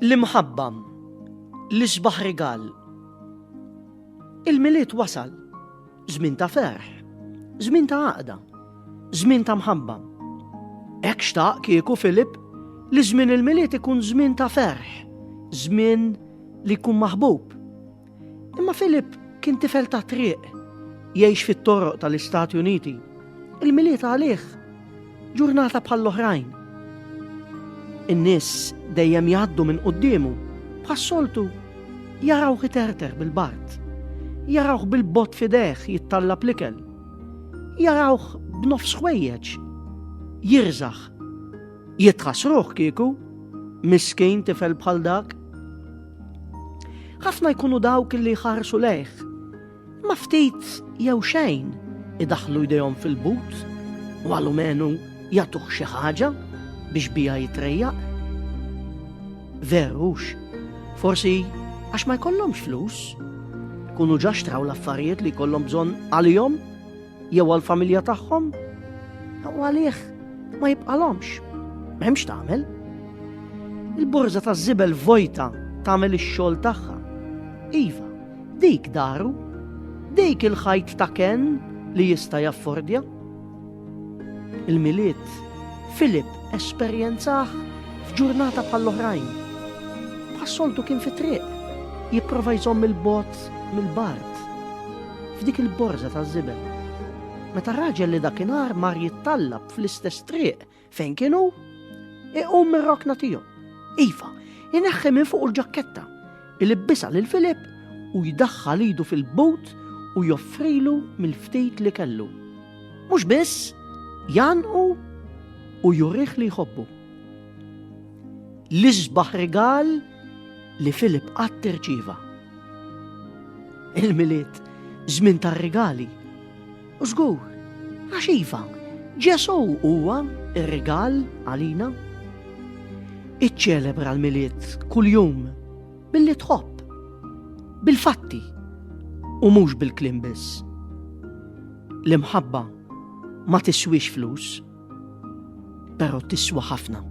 L-imħabba li sbaħ rigal. Il-miliet wasal, żmien ta' ferħ, żmien ta' għaqda, żmien ta' mħabba. Hekk xtaq kieku Filip li żmien il-miliet ikun żmien ta' ferħ, żmien li jkun maħbub. Imma Filip kien tifel ta' triq, jgħix fit-toroq tal-Istati Uniti. Il-miliet għalih ġurnata bħall-oħrajn. In-nies dejjem jgħaddu minn qudiemu, bħas-soltu jaraw iterter bil-bart, jarawh bil-bot fideħ jittallab l-ikel, jarawh b'nofs ħwejjeġ, jirżaħ, jitħas ruħ kieku, miskin tifel bħal dak. Ħafna jkunu dawk li jħarsu lejh, ma ftit jew xejn idaħħlu jdejhom fil-but u għalumenu jagħtuh xi ħaġa biex bija jitrejjaq. Verux, forsi għax ma jkollhomx flus, kunu ġaxtraw l-affarijiet li jkollhom bżonn għalihom jew għall-familja tagħhom, u għalih ma jibqalhomx. M'hemmx tagħmel. Il-burża taż-żibel vojta tagħmel ix-xogħol tagħha. Iva, dik daru, dik il-ħajt ta' Ken li jista' jaffordja. Il-miliet Filip esperjenzah f'ġurnata bħall-oħrajn. Bħas-soltu kien fi triq, jipprova jżomm il-bot mill-bart f'dik il-borża taż-żibel. Meta raġel li dakinhar mar jittallab fl-istess triq fejn kienu, iqum mir-rokna tiegħu. Iva, ineħħi minn fuq il-ġakketta, ilibbilha lil Filip u jdaħħal idu fil-but u joffrilu mill-ftit li kellu. Mhux biss, janqu u jurih li jħobbu. L-isbaħ rigal li Filip qatt irċieva. Il-miliet żmien tar-rigali. U żgur, għax iva, Ġesu huwa ir-rigal għalina. Iċċelebra l-miliet kuljum billi tħobb, bil-fatti u mhux bil-kliem biss. L-imħabba ma tiswix flus, però tiswa ħafna.